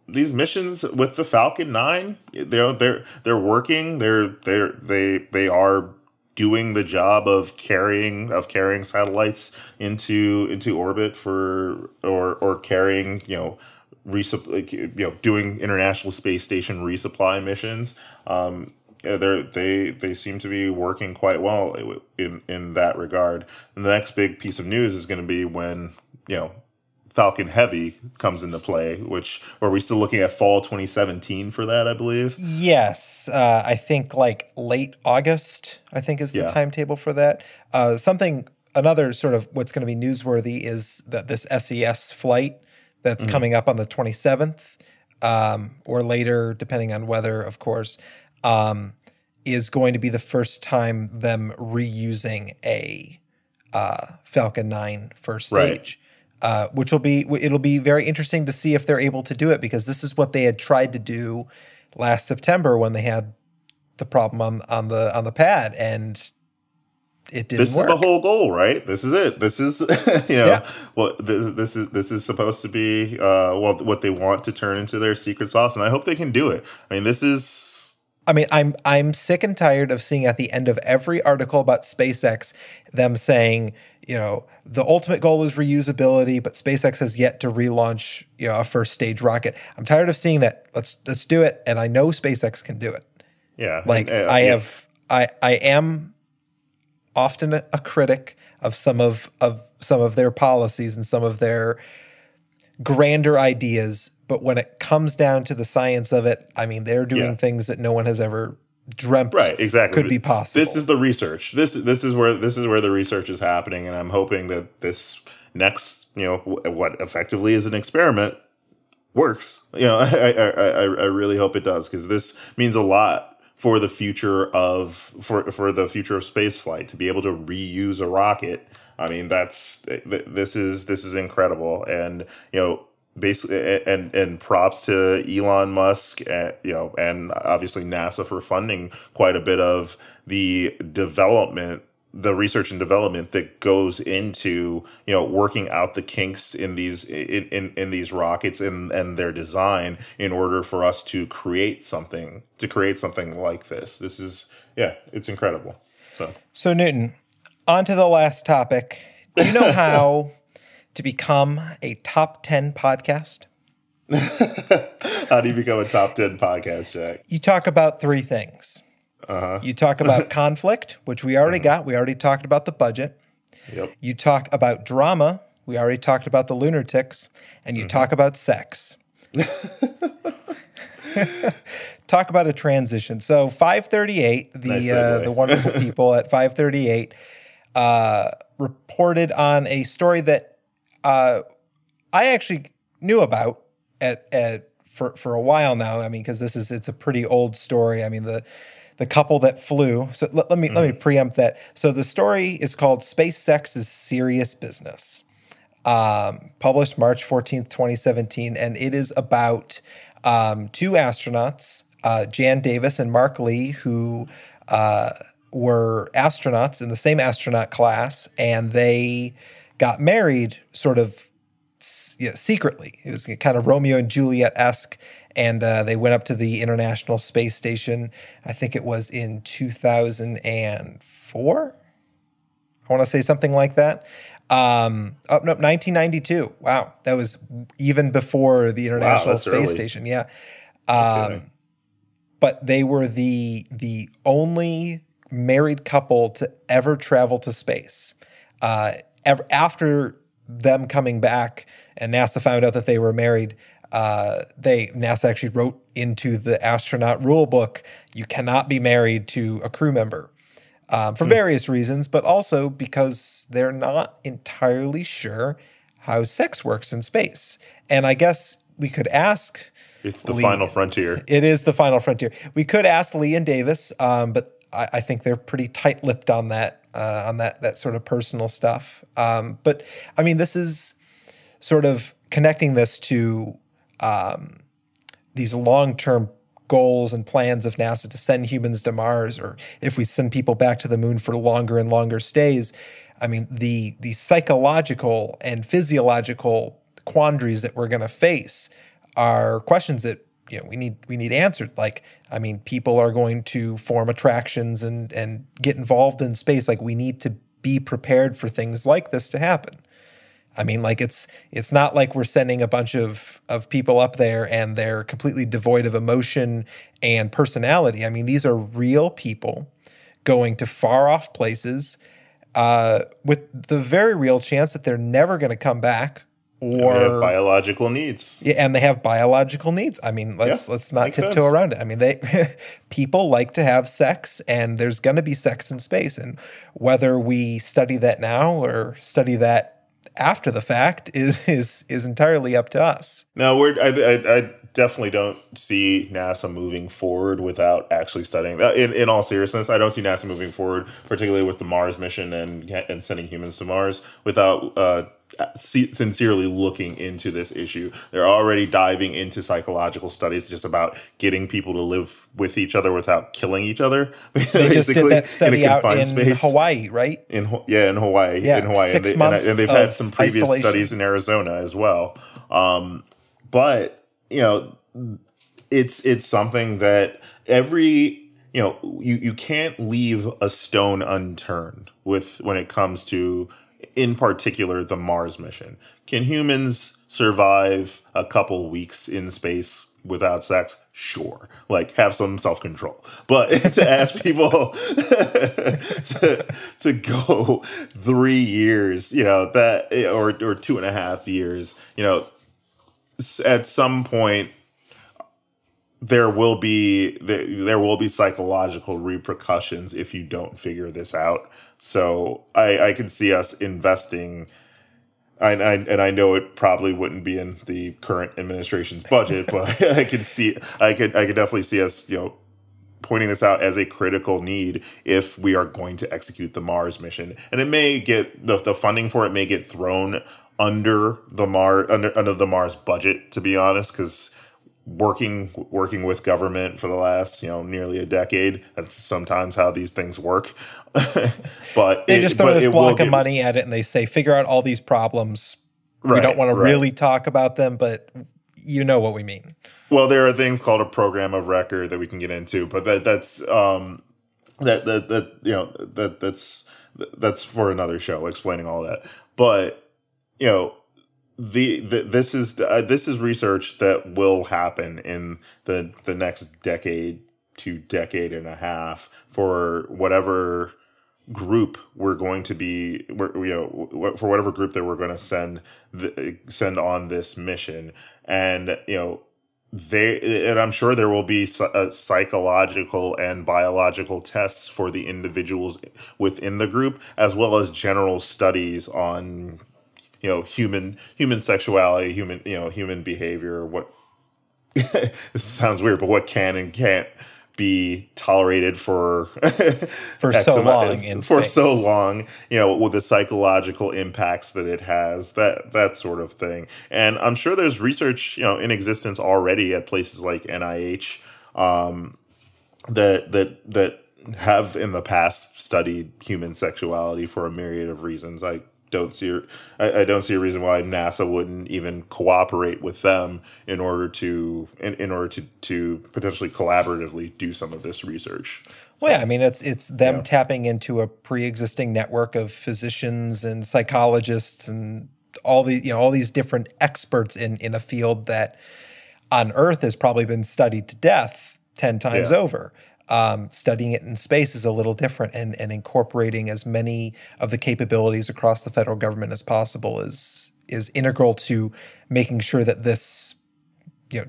Speaker 2: missions with the Falcon 9, they're working. They are doing the job of carrying satellites into orbit or carrying, doing International Space Station resupply missions. They seem to be working quite well in that regard. And the next big piece of news is going to be when Falcon Heavy comes into play, which are we still looking at fall 2017 for that, I believe?
Speaker 1: Yes. I think like late August, I think is the timetable for that. Another sort of what's going to be newsworthy is that this SES flight that's coming up on the 27th or later, depending on weather, of course, is going to be the first time them reusing a Falcon 9 first stage. Right. It'll be very interesting to see if they're able to do it, because this is what they had tried to do last September when they had the problem on the pad, and it didn't work.
Speaker 2: This is the whole goal, right? This is it. This is this is supposed to be what they want to turn into their secret sauce, and I hope they can do it.
Speaker 1: I'm sick and tired of seeing at the end of every article about SpaceX them saying, the ultimate goal is reusability, but SpaceX has yet to relaunch, a first stage rocket. I'm tired of seeing that. Let's do it, and I know SpaceX can do it.
Speaker 2: Yeah,
Speaker 1: I am often a critic of some of their policies and some of their grander ideas, but when it comes down to the science of it, they're doing things that no one has ever dreamt could be possible.
Speaker 2: This is the research. This is where the research is happening, and I'm hoping that this next, what effectively is an experiment works. I really hope it does, because this means a lot for the future of space flight, to be able to reuse a rocket. This is incredible, and basically, and props to Elon Musk, and obviously NASA for funding quite a bit of the research and development that goes into working out the kinks in these rockets and their design in order for us to create something like this. This is it's incredible.
Speaker 1: So Newton, on to the last topic. Do you know how to become a top 10 podcast?
Speaker 2: How do you become a top 10 podcast, Jack?
Speaker 1: You talk about three things. You talk about conflict, which we already got. We already talked about the budget.
Speaker 2: Yep.
Speaker 1: You talk about drama. We already talked about the lunatics. And you talk about sex. Talk about a transition. So 538, the wonderful people at 538 reported on a story that I actually knew about for a while now. Because it's a pretty old story. The couple that flew. So let me preempt that. So the story is called SpaceX is Serious Business, published March 14th, 2017. And it is about two astronauts, Jan Davis and Mark Lee, who were astronauts in the same astronaut class, and they got married sort of secretly. It was kind of Romeo and Juliet-esque. And they went up to the International Space Station. I think it was in 2004. I want to say something like that. 1992. Wow, that was even before the International Space Station. Yeah. But they were the only married couple to ever travel to space. After them coming back, and NASA found out that they were married. NASA actually wrote into the astronaut rule book, you cannot be married to a crew member for various reasons, but also because they're not entirely sure how sex works in space. And I guess we could ask.
Speaker 2: It's the final frontier.
Speaker 1: It is the final frontier. We could ask Lee and Davis, but I think they're pretty tight-lipped on that sort of personal stuff. But this is sort of connecting this to these long-term goals and plans of NASA to send humans to Mars, or if we send people back to the moon for longer and longer stays. The psychological and physiological quandaries that we're going to face are questions that we need answered. Like, I mean, people are going to form attractions and get involved in space. Like, we need to be prepared for things like this to happen. I mean, like, it's not like we're sending a bunch of people up there and they're completely devoid of emotion and personality. I mean, these are real people going to far off places with the very real chance that they're never going to come back. Or
Speaker 2: they have biological needs.
Speaker 1: Yeah, and they have biological needs. I mean, let's not tiptoe around it. I mean, people like to have sex, and there's going to be sex in space. And whether we study that now or study that after the fact is entirely up to us.
Speaker 2: No, I definitely don't see NASA moving forward without actually studying that. In all seriousness, I don't see NASA moving forward, particularly with the Mars mission and sending humans to Mars, without sincerely looking into this issue. They're already diving into psychological studies just about getting people to live with each other without killing each other.
Speaker 1: They just did that study out in Hawaii, right?
Speaker 2: In Hawaii.
Speaker 1: Yeah,
Speaker 2: in Hawaii.
Speaker 1: 6 months
Speaker 2: and they've had some previous
Speaker 1: isolation.
Speaker 2: studies in Arizona as well. But, it's something that you can't leave a stone unturned when it comes to, in particular, the Mars mission. Can humans survive a couple weeks in space without sex? Sure. Like, have some self-control. But to ask people to go 3 years, that or 2.5 years, at some point there will be psychological repercussions if you don't figure this out. So I could see us investing, and I know it probably wouldn't be in the current administration's budget, but I could definitely see us, pointing this out as a critical need if we are going to execute the Mars mission. And it may get the funding for it may get thrown under the Mars budget, to be honest, because working with government for the last nearly a decade, that's sometimes how these things work. But
Speaker 1: they just throw this block of money at it and they say, figure out all these problems. We don't want to really talk about them, but you know what we mean. Well,
Speaker 2: there are things called a program of record that we can get into, but that's for another show, explaining all that. But this is research that will happen in the next decade to decade and a half for whatever group we're going to be, for whatever group that we're going to send on this mission. And I'm sure there will be psychological and biological tests for the individuals within the group, as well as general studies on human sexuality, human behavior. What this sounds weird, but what can and can't be tolerated for
Speaker 1: so
Speaker 2: long, with the psychological impacts that it has, that sort of thing. And I'm sure there's research, in existence already at places like NIH, that have in the past studied human sexuality for a myriad of reasons. I don't see a reason why NASA wouldn't even cooperate with them in order to potentially collaboratively do some of this research.
Speaker 1: Well, yeah, I mean, it's them tapping into a pre-existing network of physicians and psychologists and all these different experts in a field that on Earth has probably been studied to death 10 times over. Studying it in space is a little different, and incorporating as many of the capabilities across the federal government as possible is integral to making sure that this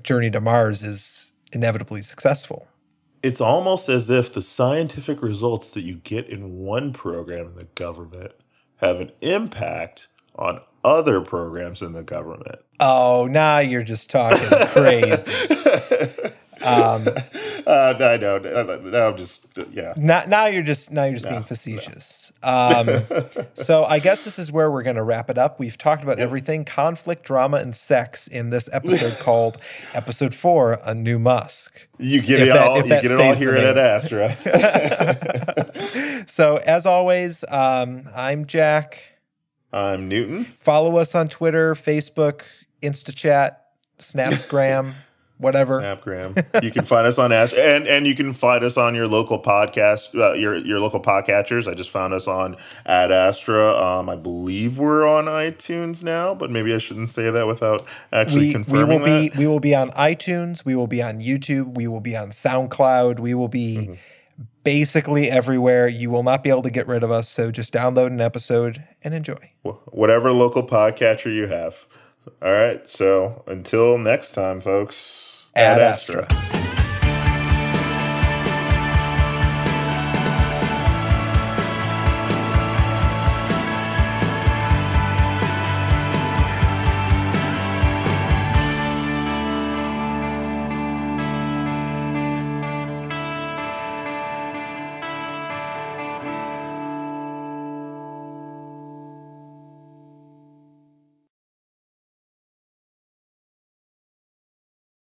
Speaker 1: journey to Mars is inevitably successful.
Speaker 2: It's almost as if the scientific results that you get in one program in the government have an impact on other programs in the government.
Speaker 1: Oh, now you're just talking crazy.
Speaker 2: I know. No, I'm just
Speaker 1: Now you're just being facetious. So I guess this is where we're going to wrap it up. We've talked about everything: conflict, drama, and sex in this episode called Episode 4: A New Musk.
Speaker 2: You get it all here in Ad Astra.
Speaker 1: So as always, I'm Jack.
Speaker 2: I'm Newton.
Speaker 1: Follow us on Twitter, Facebook, InstaChat, Snapgram. whatever.
Speaker 2: Snapgram. You can find us on Astra, and you can find us on your local podcast, your local podcatchers. I just found us on Ad Astra. I believe we're on iTunes now, but maybe I shouldn't say that without actually confirming that.
Speaker 1: We will be on iTunes. We will be on YouTube. We will be on SoundCloud. We will be basically everywhere. You will not be able to get rid of us. So just download an episode and enjoy.
Speaker 2: Whatever local podcatcher you have. All right. So until next time, folks.
Speaker 1: Ad Astra.